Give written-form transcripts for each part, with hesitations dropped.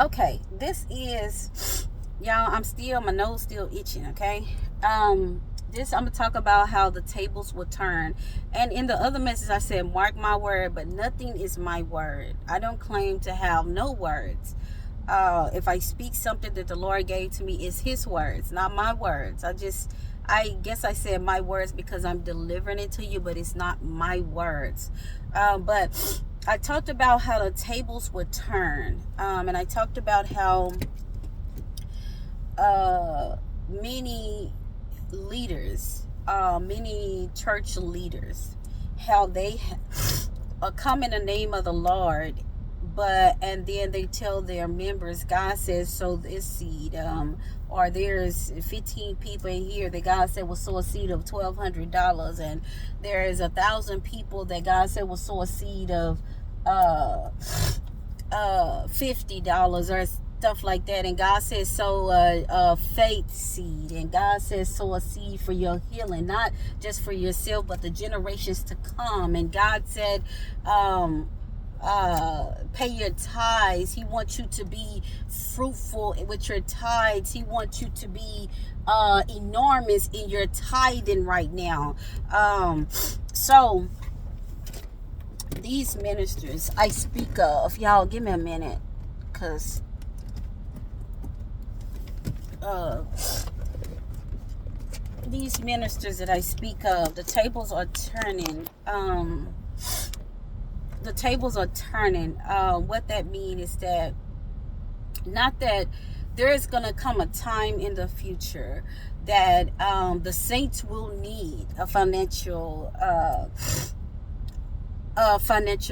Okay, this is, y'all, my nose still itching, okay? This, I'm gonna talk about how the tables will turn. And in the other message I said, mark my word, but nothing is my word. I don't claim to have no words. If I speak something that the Lord gave to me, is his words, not my words. I guess I said my words because I'm delivering it to you, but it's not my words. But I talked about how the tables would turn, and I talked about how many leaders, many church leaders, how they come in the name of the Lord, and then they tell their members, God says sow this seed, or there's 15 people in here that God said will sow a seed of $1,200, and there is 1,000 people that God said will sow a seed of $50 or stuff like that. And God says sow a faith seed, and God says sow a seed for your healing, not just for yourself but the generations to come. And God said pay your tithes. He wants you to be fruitful with your tithes. He wants you to be enormous in your tithing right now. So these ministers I speak of, y'all give me a minute, because these ministers that I speak of, the tables are turning. The tables are turning. What that means is that, not that there is going to come a time in the future that the saints will need a financial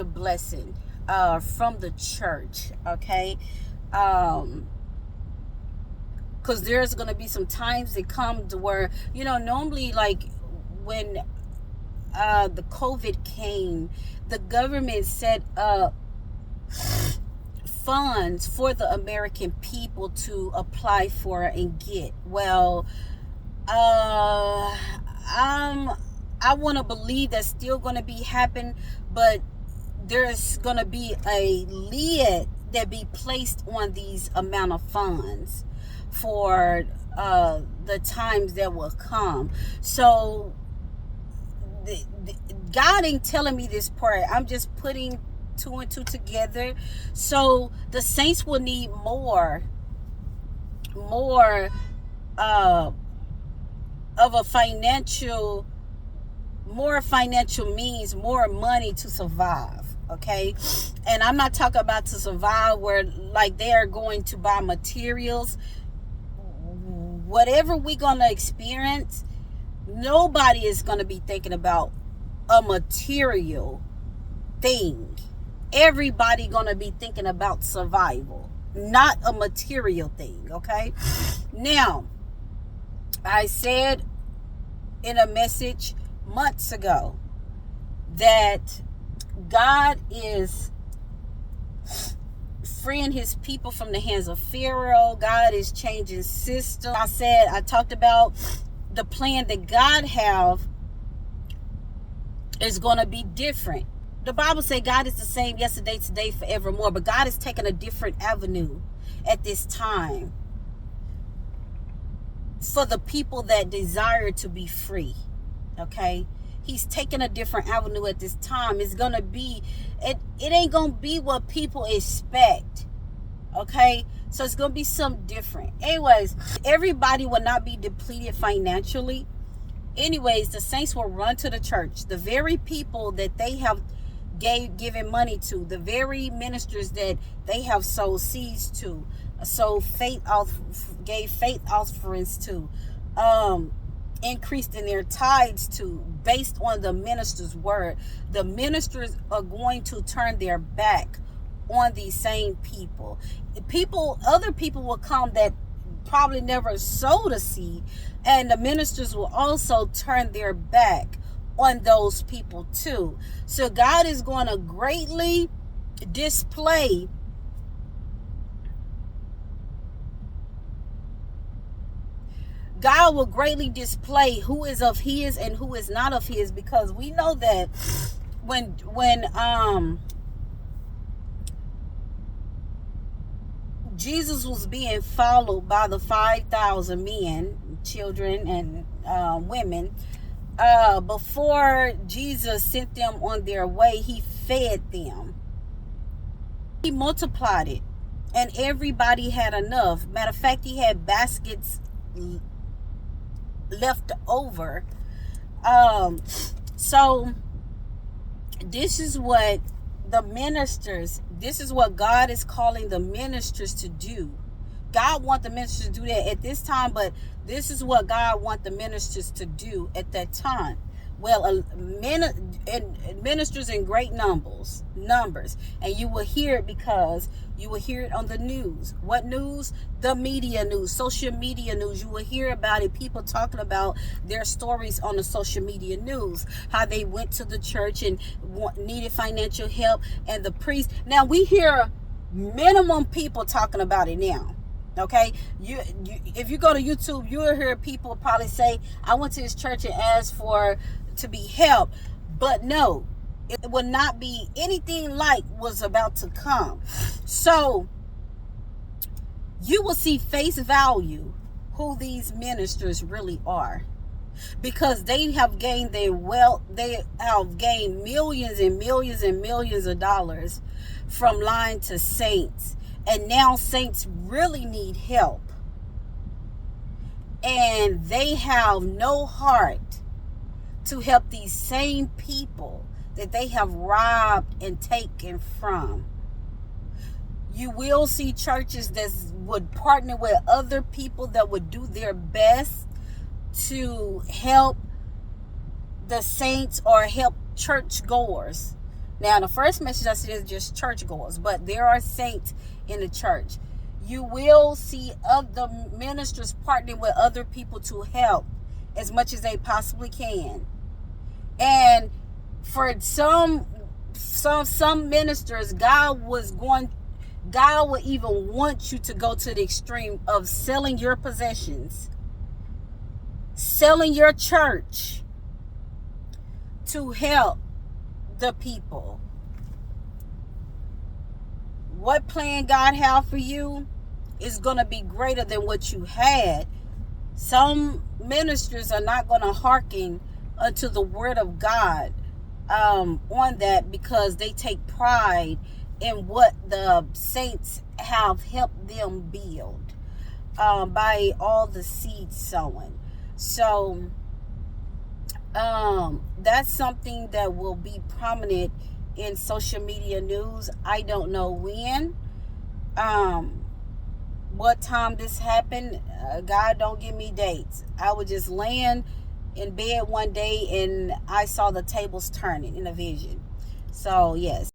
blessing from the church, okay? Because there's going to be some times that come to where, normally, like when the COVID came, the government set up funds for the American people to apply for and get. Well, I want to believe that's still going to be happen, but there's going to be a lid that be placed on these amount of funds for the times that will come. So God ain't telling me this part. I'm just putting two and two together. So the saints will need more of a more financial means, more money to survive, okay? And I'm not talking about to survive where like they are going to buy materials. Whatever we're gonna experience, nobody is gonna be thinking about a material thing. Everybody gonna be thinking about survival, not a material thing, okay? Now, I said in a message months ago that God is freeing his people from the hands of Pharaoh. God is changing systems. I talked about the plan that God have is going to be different. The Bible says God is the same yesterday, today, forevermore, but God is taking a different avenue at this time for the people that desire to be free, okay? He's taking a different avenue at this time. It's gonna be, it ain't gonna be what people expect, okay? So it's gonna be something different. Anyways, everybody will not be depleted financially. Anyways, the saints will run to the church. The very people that they have given money to, the very ministers that they have sold seeds to, gave faith offerings to, increased in their tithes to, based on the minister's word. The ministers are going to turn their back on these same people. Other people will come that probably never sowed a seed, and the ministers will also turn their back on those people too. So God is going to greatly display God will greatly display who is of his and who is not of his, because we know that when Jesus was being followed by the 5,000 men, children, and women. Before Jesus sent them on their way, he fed them. He multiplied it, and everybody had enough. Matter of fact, he had baskets left over. So this is what God is calling the ministers to do. God wants the ministers to do that at this time, but this is what God wants the ministers to do at that time. Well, ministers in great numbers, and you will hear it because you will hear it on the news. What news? The media news, social media news. You will hear about it. People talking about their stories on the social media news, how they went to the church and needed financial help, and the priest. Now we hear minimum people talking about it now. Okay, you if you go to YouTube, you'll hear people probably say, "I went to this church and asked to be helped," but no, it would not be anything like was about to come. So you will see face value who these ministers really are, because they have gained their wealth. They have gained millions and millions and millions of dollars from lying to saints. And now saints really need help. And they have no heart to help these same people that they have robbed and taken from. You will see churches that would partner with other people that would do their best to help the saints or help churchgoers. Now, the first message I said is just churchgoers, but there are saints in the church. You will see other ministers partnering with other people to help as much as they possibly can. And for some ministers, God would even want you to go to the extreme of selling your possessions, selling your church to help the people. What plan God have for you is going to be greater than what you had. Some ministers are not going to hearken unto the word of God on that, because they take pride in what the saints have helped them build by all the seed sowing. So that's something that will be prominent in social media news. I don't know when, what time this happened. God don't give me dates. I was just laying in bed one day and I saw the tables turning in a vision. So yes.